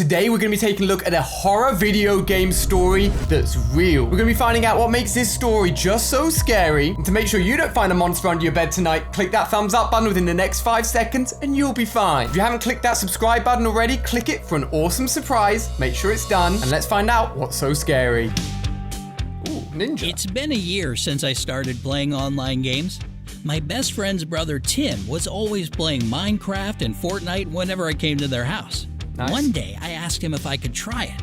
Today we're going to be taking a look at a horror video game story that's real. We're going to be finding out what makes this story just so scary. And to make sure you don't find a monster under your bed tonight, click that thumbs up button within the next 5 seconds and you'll be fine. If you haven't clicked that subscribe button already, click it for an awesome surprise. Make sure it's done and let's find out what's so scary. Ooh, ninja. It's been a year since I started playing online games. My best friend's brother Tim was always playing Minecraft and Fortnite whenever I came to their house. Nice. One day, I asked him if I could try it.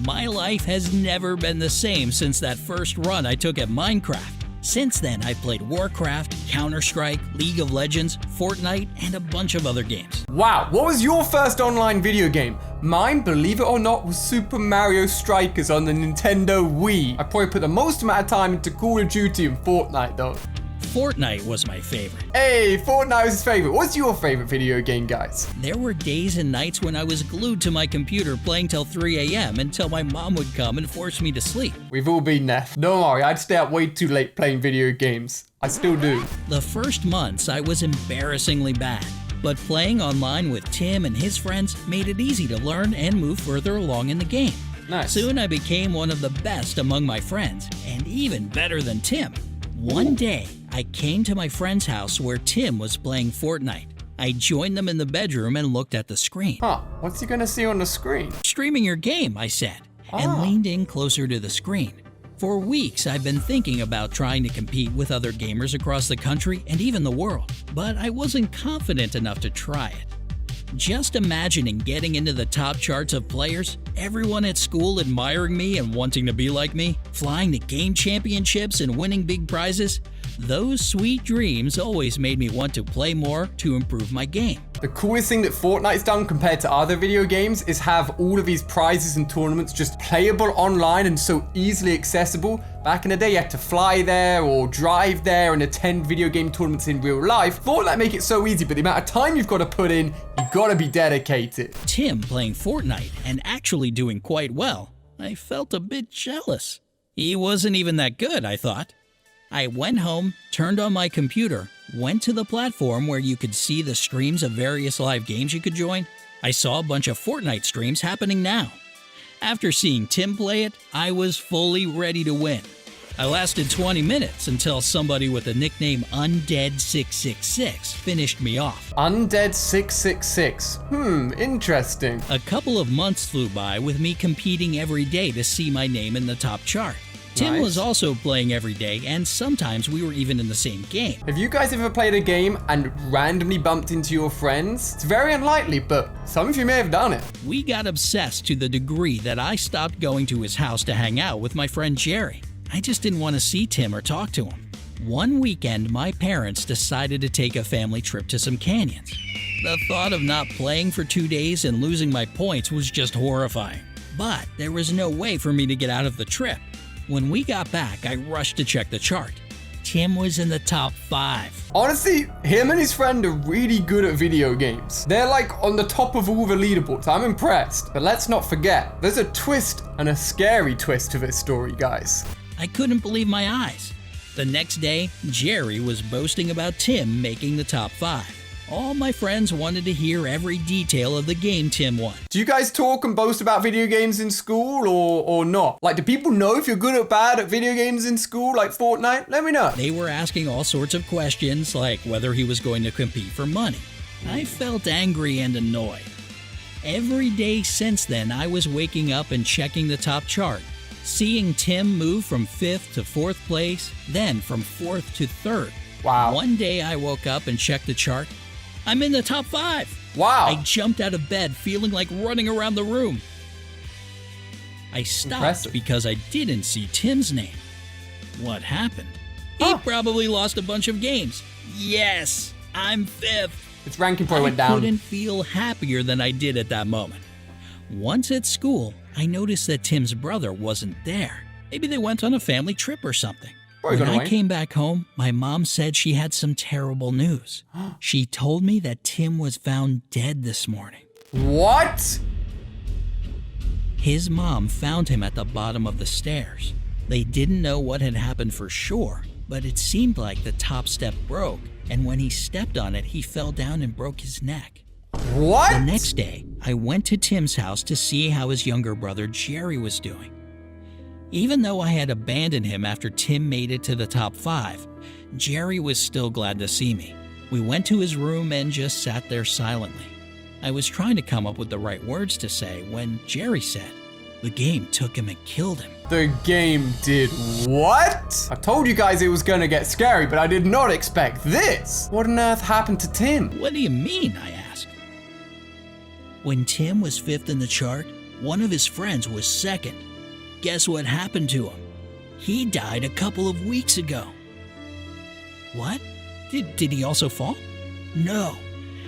My life has never been the same since that first run I took at Minecraft. Since then, I've played Warcraft, Counter-Strike, League of Legends, Fortnite, and a bunch of other games. Wow, what was your first online video game? Mine, believe it or not, was Super Mario Strikers on the Nintendo Wii. I probably put the most amount of time into Call of Duty and Fortnite though. Fortnite was my favorite. Hey, Fortnite was his favorite. What's your favorite video game, guys? There were days and nights when I was glued to my computer playing till 3 a.m. until my mom would come and force me to sleep. We've all been there. Don't worry, I'd stay up way too late playing video games. I still do. The first months, I was embarrassingly bad. But playing online with Tim and his friends made it easy to learn and move further along in the game. Nice. Soon I became one of the best among my friends, and even better than Tim. One day, I came to my friend's house where Tim was playing Fortnite. I joined them in the bedroom and looked at the screen. Huh, what's he gonna see on the screen? "Streaming your game," I said, and leaned in closer to the screen. For weeks, I've been thinking about trying to compete with other gamers across the country and even the world, but I wasn't confident enough to try it. Just imagining getting into the top charts of players, everyone at school admiring me and wanting to be like me, flying to game championships and winning big prizes, those sweet dreams always made me want to play more to improve my game. The coolest thing that Fortnite's done compared to other video games is have all of these prizes and tournaments just playable online and so easily accessible. Back in the day, you had to fly there or drive there and attend video game tournaments in real life. Fortnite make it so easy, but the amount of time you've got to put in, you've got to be dedicated. Tim playing Fortnite and actually doing quite well, I felt a bit jealous. He wasn't even that good, I thought. I went home, turned on my computer, went to the platform where you could see the streams of various live games you could join. I saw a bunch of Fortnite streams happening now. After seeing Tim play it, I was fully ready to win. I lasted 20 minutes until somebody with the nickname Undead666 finished me off. Undead666. Interesting. A couple of months flew by with me competing every day to see my name in the top chart. Tim Nice. was also playing every day, and sometimes we were even in the same game. Have you guys ever played a game and randomly bumped into your friends? It's very unlikely, but some of you may have done it. We got obsessed to the degree that I stopped going to his house to hang out with my friend Jerry. I just didn't want to see Tim or talk to him. One weekend, my parents decided to take a family trip to some canyons. The thought of not playing for 2 days and losing my points was just horrifying. But there was no way for me to get out of the trip. When we got back, I rushed to check the chart. Tim was in the top 5. Honestly, him and his friend are really good at video games. They're like on the top of all the leaderboards. I'm impressed. But let's not forget, there's a twist and a scary twist to this story, guys. I couldn't believe my eyes. The next day, Jerry was boasting about Tim making the top 5. All my friends wanted to hear every detail of the game Tim won. Do you guys talk and boast about video games in school or not? Like, do people know if you're good or bad at video games in school, like Fortnite? Let me know. They were asking all sorts of questions, like whether he was going to compete for money. I felt angry and annoyed. Every day since then, I was waking up and checking the top chart, seeing Tim move from 5th to 4th place, then from 4th to 3rd. Wow. One day I woke up and checked the chart. I'm in the top 5. Wow. I jumped out of bed feeling like running around the room. I stopped Impressive. because I didn't see Tim's name. What happened? He probably lost a bunch of games. Yes, I'm 5th. Its ranking probably went I down. couldn't feel happier than I did at that moment. Once at school, I noticed that Tim's brother wasn't there. Maybe they went on a family trip or something. Probably When gone I away. came back home, my mom said she had some terrible news. She told me that Tim was found dead this morning. What? His mom found him at the bottom of the stairs. They didn't know what had happened for sure, but it seemed like the top step broke, and when he stepped on it, he fell down and broke his neck. What? The next day, I went to Tim's house to see how his younger brother Jerry was doing. Even though I had abandoned him after Tim made it to the top 5, Jerry was still glad to see me. We went to his room and just sat there silently. I was trying to come up with the right words to say when Jerry said, "The game took him and killed him." The game did what? I told you guys it was gonna get scary, but I did not expect this. What on earth happened to Tim? "What do you mean?" I asked. "When Tim was 5th in the chart, one of his friends was 2nd. Guess what happened to him? He died a couple of weeks ago." "What? Did he also fall?" "No.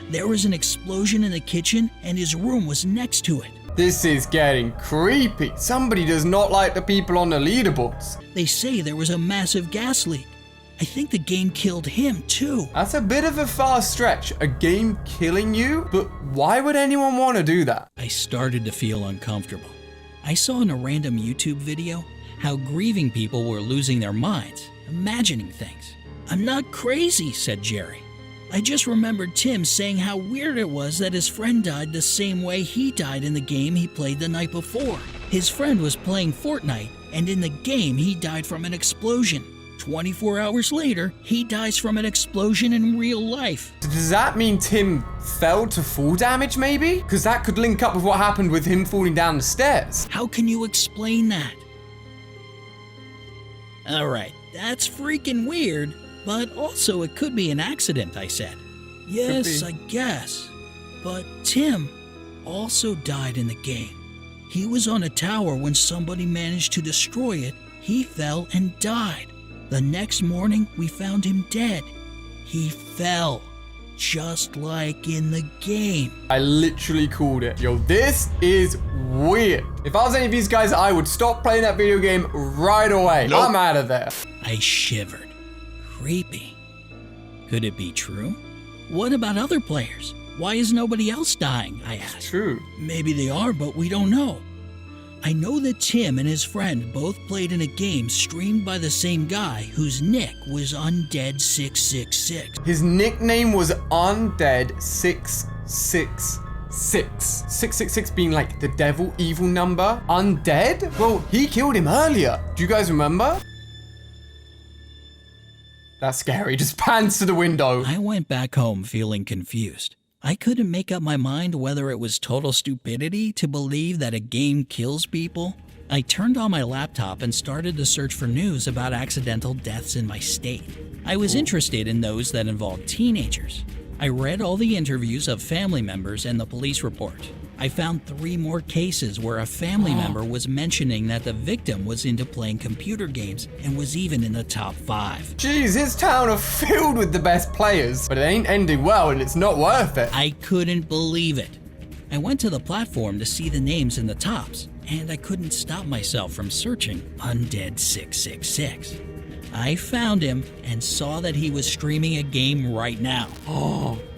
There was an explosion in the kitchen and his room was next to it. This is getting creepy. Somebody does not like the people on the leaderboards. They say there was a massive gas leak. I think the game killed him too." That's a bit of a far stretch. A game killing you? But why would anyone want to do that? I started to feel uncomfortable. I saw in a random YouTube video how grieving people were losing their minds, imagining things. "I'm not crazy," said Jerry. "I just remembered Tim saying how weird it was that his friend died the same way he died in the game he played the night before. His friend was playing Fortnite, and in the game he died from an explosion. 24 hours later, he dies from an explosion in real life." Does that mean Tim fell to fall damage maybe? Because that could link up with what happened with him falling down the stairs. "How can you explain that?" "Alright, that's freaking weird, but also it could be an accident," I said. "Yes, I guess. But Tim also died in the game. He was on a tower when somebody managed to destroy it. He fell and died. The next morning, we found him dead. He fell, just like in the game." I literally called it. Yo, this is weird. If I was any of these guys, I would stop playing that video game right away. Nope. I'm out of there. I shivered. Creepy. Could it be true? What about other players? Why is nobody else dying? I asked. True. "Maybe they are, but we don't know. I know that Tim and his friend both played in a game streamed by the same guy whose nick was Undead666. His nickname was Undead666. 666 being like the devil evil number. Undead? Well, he killed him earlier. Do you guys remember? That's scary. Just pans to the window. I went back home feeling confused. I couldn't make up my mind whether it was total stupidity to believe that a game kills people. I turned on my laptop and started to search for news about accidental deaths in my state. I was interested in those that involved teenagers. I read all the interviews of family members and the police report. I found 3 more cases where a family member was mentioning that the victim was into playing computer games and was even in the top 5. Jeez, his town are filled with the best players, but it ain't ending well and it's not worth it. I couldn't believe it. I went to the platform to see the names in the tops, and I couldn't stop myself from searching Undead666. I found him and saw that he was streaming a game right now.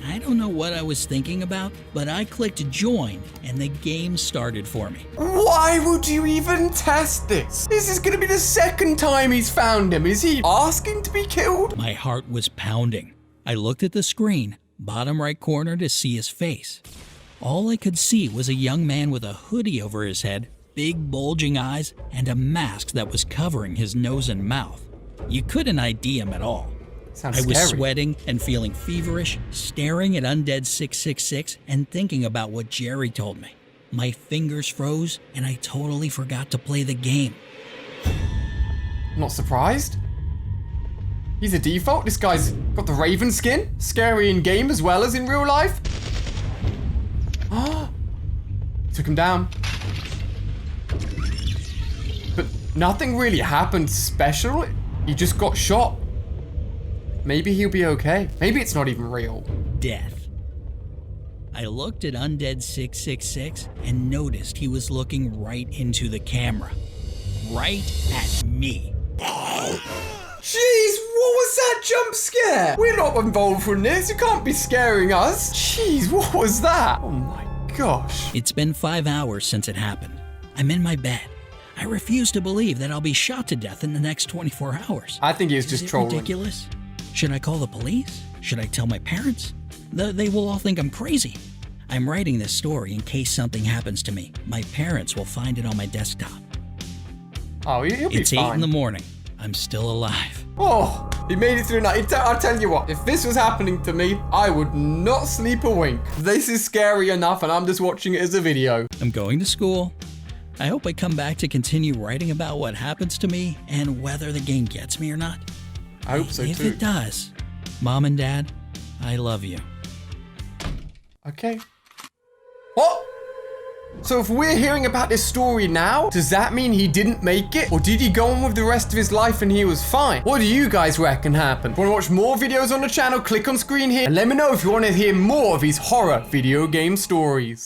I don't know what I was thinking about, but I clicked join and the game started for me. Why would you even test this? This is gonna be the second time he's found him. Is he asking to be killed? My heart was pounding. I looked at the screen, bottom right corner, to see his face. All I could see was a young man with a hoodie over his head, big bulging eyes, and a mask that was covering his nose and mouth. You couldn't ID him at all. Sounds I was scary. sweating and feeling feverish, staring at Undead666 and thinking about what Jerry told me. My fingers froze and I totally forgot to play the game. Not surprised. He's a default. This guy's got the raven skin. Scary in game as well as in real life. Took him down. But nothing really happened special. He just got shot. Maybe he'll be okay. Maybe it's not even real. Death. I looked at Undead666 and noticed he was looking right into the camera. Right at me. Jeez, what was that jump scare? We're not involved in this. You can't be scaring us. Jeez, what was that? Oh my gosh. It's been 5 hours since it happened. I'm in my bed. I refuse to believe that I'll be shot to death in the next 24 hours. I think he was just trolling. Ridiculous? Should I call the police? Should I tell my parents? They will all think I'm crazy. I'm writing this story in case something happens to me. My parents will find it on my desktop. Oh, you'll be It's fine. 8 in the morning. I'm still alive. Oh, he made it through night. I'll tell you what, if this was happening to me, I would not sleep a wink. This is scary enough, and I'm just watching it as a video. I'm going to school. I hope I come back to continue writing about what happens to me and whether the game gets me or not. I hope so If too. it does, Mom and Dad, I love you. Okay. What? So if we're hearing about this story now, does that mean he didn't make it? Or did he go on with the rest of his life and he was fine? What do you guys reckon happened? Want to watch more videos on the channel? Click on screen here and let me know if you want to hear more of these horror video game stories.